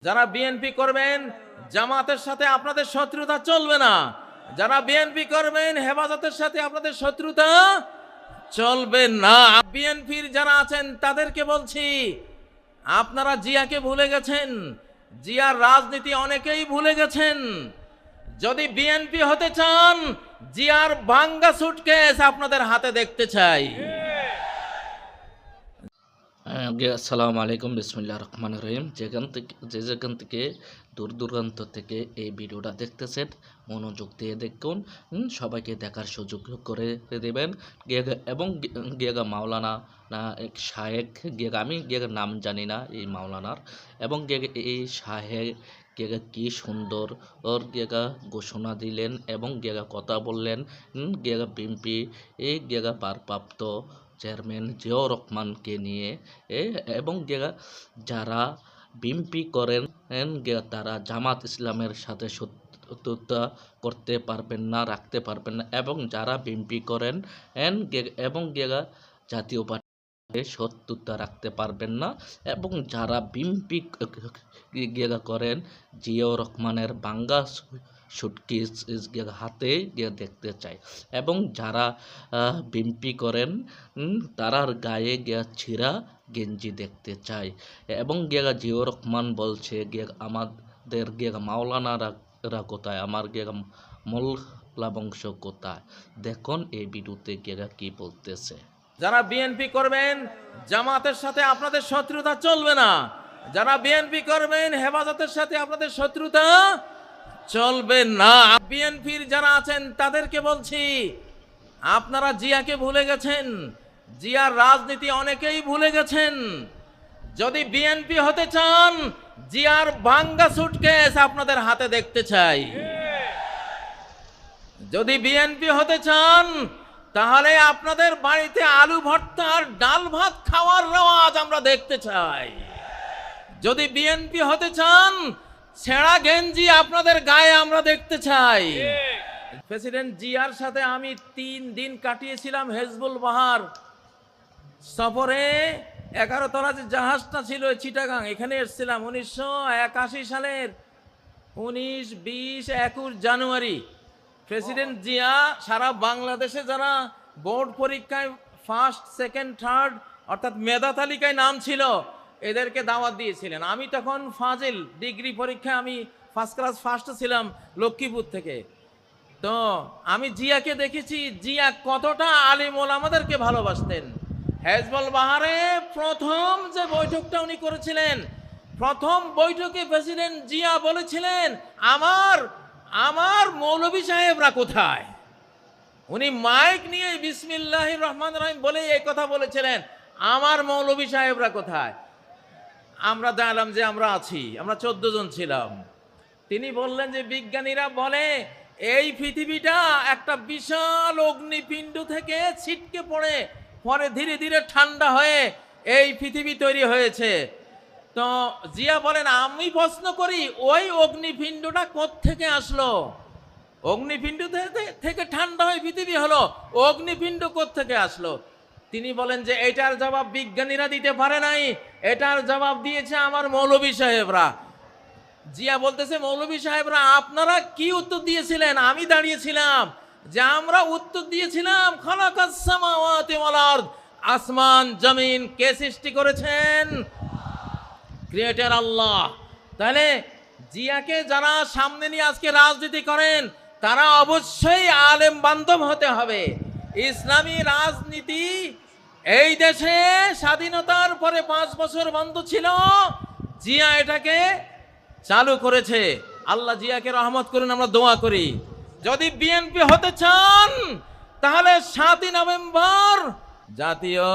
যারা বিএনপি করবেন জামাতের সাথে আপনাদের শত্রুতা চলবে না। যারা বিএনপি করবেন হেফাজতের সাথে আপনাদের শত্রুতা চলবে না। বিএনপির যারা আছেন তাদেরকে বলছি, আপনারা জিয়াকে ভুলে গেছেন, জিয়ার রাজনীতি অনেকেই ভুলে গেছেন। যদি বিএনপি হতে চান, জিয়ার ভাঙ্গা সুটকেস আপনাদের হাতে দেখতে চাই। আসসালামু আলাইকুম, বিসমিল্লাহির রহমানির রহিম। যেখান থেকে দূর দূরান্ত থেকে এই ভিডিওটা দেখতেছেন মনোযোগ দিয়ে দেখুন, সবাইকে দেখার সুযোগ করে দেবেন। এবং গিয়েগা মাওলানা না এক শায়েখ গিয়েগা, আমি গিয়েগা নাম জানি না এই মাওলানার, এবং এই শাহেখ গিয়েগা কি সুন্দর ওর গিয়েগা ঘোষণা দিলেন এবং গিয়েগা কথা বললেন। গিয়েগা বিএনপি এই গিয়েগা ভারপ্রাপ্ত চেয়ারম্যান জিয়াউর রহমানকে নিয়ে, এবং যারা বিএনপি করেন তারা জামাত ইসলামের সাথে শত্রুতা করতে পারবেন না, রাখতে পারবেন না, এবং যারা বিএনপি করেন এবং জাতীয় পার্টি শত্রুতা রাখতে পারবেন না, এবং যারা বিএনপি করেন জিয়াউর রহমানের ভাঙ্গা সুটকেস হাতে দেখতে চাই, এবং যারা বিএনপি করেন তারার গায়ে ছিঁড়া গেঞ্জি দেখতে চাই। এবং জিয়াউর রহমান বলছে আমাদের মাওলানারা কোথায়, আমার মোল্লা বংশ কোথায়। দেখুন এই ভিডিওতে কি বলতেছে। যারা বিএনপি করবেন জামাতের সাথে আপনাদের শত্রুতা চলবে না। যারা বিএনপি করবেন হেফাজতের সাথে আপনাদের শত্রুতা চলবে না। বিএনপির যারা আছেন তাদেরকে বলছি, আপনারা জিয়াকে ভুলে গেছেন, জিয়ার রাজনীতি অনেকেই ভুলে গেছেন। যদি বিএনপি হতে চান, জিয়ার ভাঙ্গা সুটকেস আপনাদের হাতে দেখতে চাই। যদি বিএনপি হতে চান, তাহলে আপনাদের বাড়িতে আলু ভর্তা আর ডাল ভাত খাওয়ার রেওয়াজ আমরা দেখতে চাই। যদি বিএনপি হতে চান, ছেঁড়া গেঞ্জি আপনাদের গায়ে আমরা দেখতে চাই। প্রেসিডেন্ট জিয়ার সাথে আমি 3 দিন কাটিয়েছিলাম হেজবুল বাহার সফরে। 11 তলা যে জাহাজটা ছিল চিটাগাং, এখানে এসেছিলাম 1981 সালের 19, 20, 21 জানুয়ারি। প্রেসিডেন্ট জিয়া সারা বাংলাদেশে যারা বোর্ড পরীক্ষায় ফার্স্ট, সেকেন্ড, থার্ড অর্থাৎ মেধা তালিকায় নাম ছিল, এদেরকে দাওয়াত দিয়েছিলেন। আমি তখন ফাজিল ডিগ্রি পরীক্ষায় আমি ফার্স্ট ক্লাস ফার্স্টে ছিলাম লক্ষ্মীপুর থেকে। তো আমি জিয়াকে দেখেছি, জিয়া কতটা আলিম ওলামাদেরকে ভালোবাসতেন। হেজবুল বাহারে প্রথম যে বৈঠকটা উনি করেছিলেন, প্রথম বৈঠকে প্রেসিডেন্ট জিয়া বলেছিলেন, আমার মৌলভী সাহেবরা কোথায়। উনি মাইক নিয়ে বিসমিল্লাহির রহমানির রহিম বলে এই কথা বলেছিলেন, আমার মৌলভী সাহেবরা কোথায়। আমরা জানলাম যে আমরা আছি, আমরা 14 জন ছিলাম। তিনি বললেন যে বিজ্ঞানীরা বলে এই পৃথিবীটা একটা বিশাল অগ্নিপিণ্ড থেকে ছিটকে পড়ে পরে ধীরে ধীরে ঠান্ডা হয়ে এই পৃথিবী তৈরি হয়েছে। তো জিয়া বলেন, আমি প্রশ্ন করি ওই অগ্নিপিণ্ডটা কোত্থেকে আসলো? অগ্নিপিণ্ড থেকে ঠান্ডা হয়ে পৃথিবী হলো, অগ্নিপিণ্ড কোত্থেকে আসলো? তিনি বলেন যে এটার জবাব বিজ্ঞানীরা দিতে পারে নাই, এটার জবাব দিয়েছে আমার মৌলভী সাহেবরা। জিয়া বলতেছে, মৌলভী সাহেবরা আপনারা কি উত্তর দিয়েছিলেন? আমি দাঁড়িয়েছিলাম যে আমরা উত্তর দিয়েছিলাম খালাকাস সামাওয়াতি ওয়াল আরদ, আসমান জমিন কে সৃষ্টি করেছেন? ক্রিয়েটর আল্লাহ। তাহলে জিয়াকে যারা সামনে নিয়ে আজকে রাজনীতি করেন, তারা অবশ্যই আলেম বান্ধব হতে হবে। ইসলামী রাজনীতি এই দেশে স্বাধীনতার পরে 5 বছর বন্ধ ছিল, জিয়া এটাকে চালু করেছে। আল্লাহ জিয়াকে রহমত করুন, আমরা দোয়া করি। যদি বিএনপি হতে চান, তাহলে 7ই নভেম্বর জাতীয়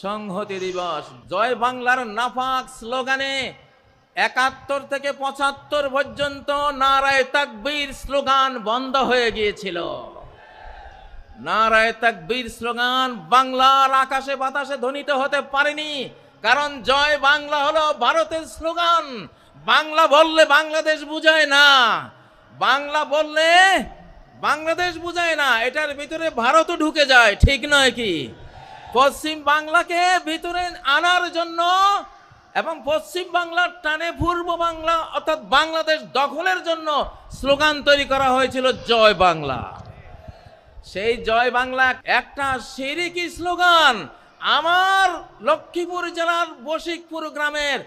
সংহতি দিবস, জয় বাংলার নাপাক স্লোগানে 71 থেকে 75 পর্যন্ত নারায়ে তাকবীর স্লোগান বন্ধ হয়ে গিয়েছিল। নারায়ে তাকবীর স্লোগান বাংলার আকাশে বাতাসে ধ্বনিত হতে পারেনি, কারণ জয় বাংলা হলো ভারতের স্লোগান। বাংলা বললে বাংলাদেশ বুঝায় না, বাংলা বললে বাংলাদেশ বুঝায় না, এটার ভিতরে ভারতও ঢুকে যায়, ঠিক নয় কি? পশ্চিম বাংলাকে ভিতরে আনার জন্য এবং পশ্চিম বাংলার টানে পূর্ব বাংলা অর্থাৎ বাংলাদেশ দখলের জন্য স্লোগান তৈরি করা হয়েছিল জয় বাংলা। সেই জয় বাংলা একটা শিরকি স্লোগান। আমার লক্ষ্মীপুর জেলার বশিকপুর গ্রামের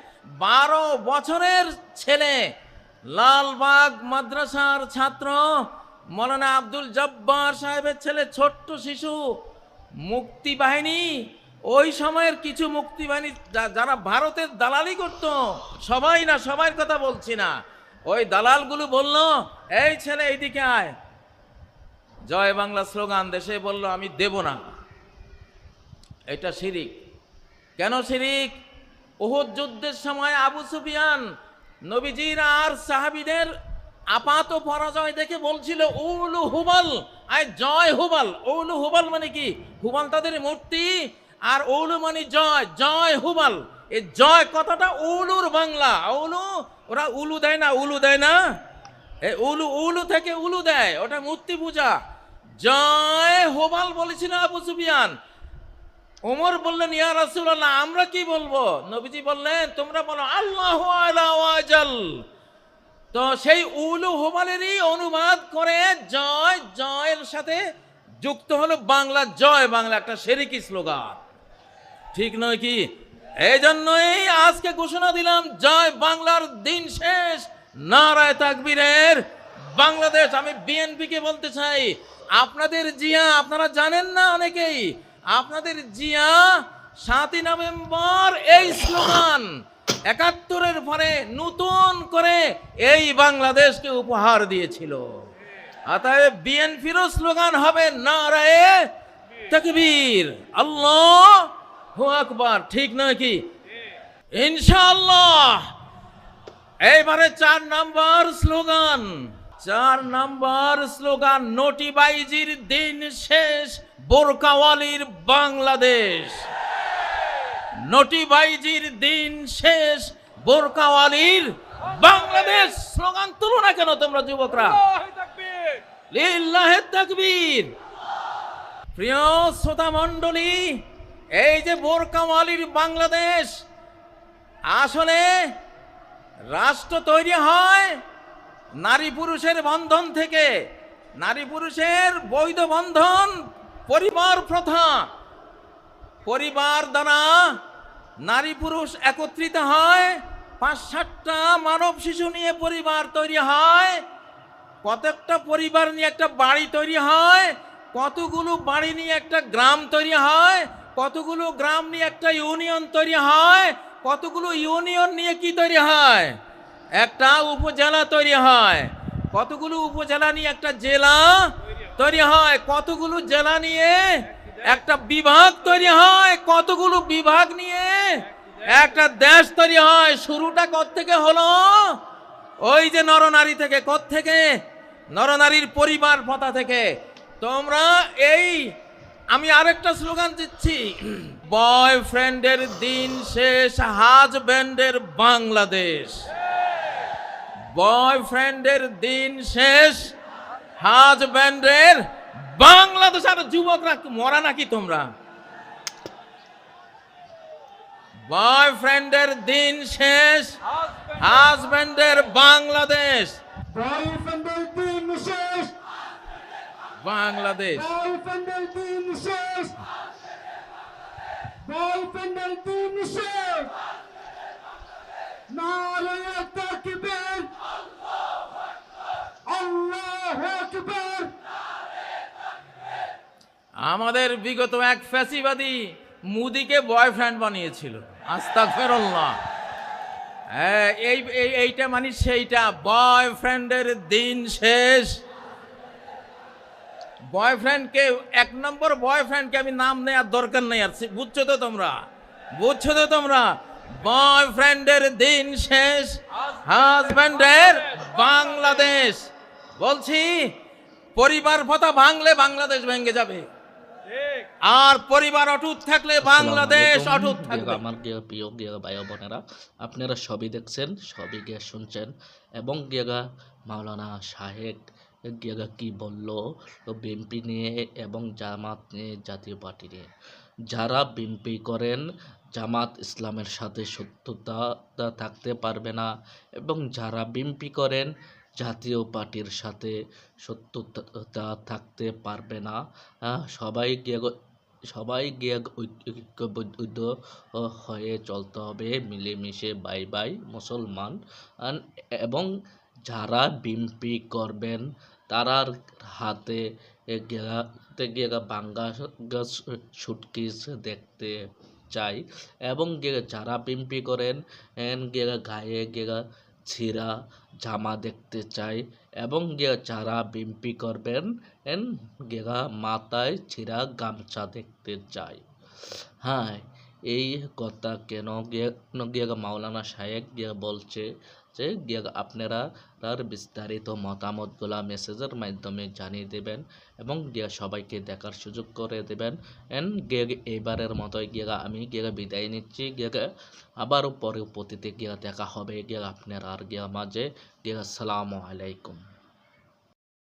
12 বছরের ছেলে, লালবাগ মাদ্রাসার ছাত্র মৌলানা আব্দুল জব্বার সাহেবের ছেলে, ছোট্ট শিশু, মুক্তিবাহিনী, ওই সময়ের কিছু মুক্তিবাহিনী যারা ভারতের দালালি করত, সবাই না, সবার কথা বলছি না, ওই দালালগুলো বলল, এই ছেলে এইদিকে আয়, জয় বাংলা স্লোগান দেশে বলল আমি দেব না। এটা শিরিক। কেন শিরিক? উহুদ যুদ্ধের সময় আবু সুফিয়ান নবীজির আর সাহাবীদের আপাত পরাজয় দেখে বলছিল উলু হুবাল, আয় জয় হুবাল। উলু হুবাল মানে কি? হুবাল তাদের মূর্তি, আর উলু মানে জয়, জয় হুবাল। এই জয় কথাটা উলুর বাংলা। উলু, ওরা উলু দেয় না, উলু দেয় না, এই উলু, উলু থেকে উলু দেয়, ওটা মূর্তি পূজা। জয় হুবাল বলেছিল আবু সুফিয়ান। ওমর বললেন, ইয়া রাসূলুল্লাহ, আমরা কি বলবো? নবীজি বললেন, তোমরা বলো আল্লাহু আলা ওয়াজাল। তো সেই উলু হুবালেরই অনুবাদ করে জয়, জয়ের সাথে যুক্ত হলো বাংলা জয় বাংলা, একটা শিরকি স্লোগান। ঠিক নয় কি? এই জন্যই আজকে ঘোষণা দিলাম, জয় বাংলার দিন শেষ, নারায়ে তাকবীরের বাংলাদেশ। আমি বিএনপিকে বলতে চাই, আপনাদের জিয়া, আপনারা জানেন না অনেকেই, আপনাদের জিয়া 7ই নভেম্বর এই স্লোগান 71-এর পরে নতুন করে এই বাংলাদেশকে উপহার দিয়েছিল। অতএব বিএনপিরও স্লোগান হবে নারায়ে তাকবীর, আল্লাহু আকবার। ঠিক নয় কি? ইনশাআল্লাহ এইবারে 4 নম্বর স্লোগান, 4 নম্বর স্লোগান, নোটিবাইজির দিন শেষ, বোরকাওয়ালির বাংলাদেশ। নোটিবাইজির দিন শেষ, বোরকাওয়ালির বাংলাদেশ। স্লোগান তুলো না কেন তোমরা যুবকরা? লিল্লাহে তাকবীর। প্রিয় শ্রোতা মণ্ডলী, এই যে বোরকাওয়ালির বাংলাদেশ, আসলে রাষ্ট্র তৈরি হয় নারী পুরুষের বন্ধন থেকে। নারী পুরুষের বৈধ বন্ধন, পরিবার প্রথা, পরিবার দ্বারা নারী পুরুষ একত্রিত হয়, 5-7টা মানব শিশু নিয়ে পরিবার তৈরি হয়, কতকটা পরিবার নিয়ে একটা বাড়ি তৈরি হয়, কতগুলো বাড়ি নিয়ে একটা গ্রাম তৈরি হয়, কতগুলো গ্রাম নিয়ে একটা ইউনিয়ন তৈরি হয়, কতগুলো ইউনিয়ন নিয়ে কি তৈরি হয়? একটা উপজেলা তৈরি হয়, কতগুলো উপজেলা নিয়ে একটা জেলা তৈরি হয়, কতগুলো জেলা নিয়ে একটা বিভাগ তৈরি হয়, কতগুলো বিভাগ নিয়ে একটা দেশ তৈরি হয়। শুরুটা কোত্থেকে হলো? ওই যে নরনারী থেকে। কোত্থেকে? নরনারীর পরিবার প্রথা থেকে। তোমরা এই, আমি আরেকটা স্লোগান দিচ্ছি, বয়ফ্রেন্ডের দিন শেষ, হাজব্যান্ডের বাংলাদেশ। বয়ফ্রেন্ডের দিন শেষ, হাজব্যান্ডের বাংলাদেশ। আর যুবকরা মরা নাকি তোমরা? বয়ফ্রেন্ডের দিন শেষ, হাজব্যান্ডের বাংলাদেশ। বয়ফ্রেন্ডের দিন শেষ, বাংলাদেশ। বয়ফ্রেন্ডের দিন শেষ, বয়ফ্রেন্ডের দিন শেষ, নারায়ে তাকবীর, আল্লাহু আকবার। আমাদের বিগত এক ফ্যাসিবাদী মুদিকে বয়ফ্রেন্ড বানিয়েছিল। আস্তাগফিরুল্লাহ। এইটা মানে সেইটা, বয়ফ্রেন্ডের দিন শেষ। বয়ফ্রেন্ডকে, 1 নম্বর বয়ফ্রেন্ডকে আমি নাম নেওয়ার দরকার নেই আর, বুঝছো তো তোমরা? বুঝছো তো তোমরা? বয়ফ্রেন্ডের দিন শেষ, হাজব্যান্ডের বাংলাদেশ। বলছি, পরিবার প্রথা ভাঙলে বাংলাদেশ ভেঙে যাবে, আর পরিবার অটুট থাকলে বাংলাদেশ অটুট থাকবে। আমার প্রিয় ভাই বোনেরা, আপনারা সবই দেখছেন, সবই গিয়ে শুনছেন, এবং গিয়া মাওলানা সাহেব গিয়া কি বললো বিএনপি নিয়ে এবং জামাত নিয়ে, জাতীয় পার্টি নিয়ে। যারা বিএনপি করেন, জামাত ইসলামের সাথে শত্রুতা থাকতে পারবে না, এবং যারা বিএনপি করেন জাতীয় পার্টির সাথে শত্রুতা থাকতে পারবে না। সবাই গিয়ে ঐক্যবদ্ধ হয়ে চলতে হবে, মিলেমিশে বাই বাই মুসলমান। এবং যারা বিএনপি করবেন তারার হাতে গিয়ে বাঙ্গা সুটকেস দেখতে চাই, এবং যারা বিএনপি করেন গায়ে ছিঁড়া জামা দেখতে চাই, এবং যারা বিএনপি করবেন মাথায় ছিঁড়া গামছা দেখতে চাই। হ্যাঁ, এই কথা কেন মাওলানা শায়েক বলছে যে আপনারা তার বিস্তারিত মতামতগুলা মেসেজের মাধ্যমে জানিয়ে দেবেন এবং সবাইকে দেখার সুযোগ করে দেবেন। এবারের মতো আমি বিদায় নিচ্ছি। আবারও পরবর্তীতে দেখা হবে আপনার আর মাঝে। আসসালামু আলাইকুম।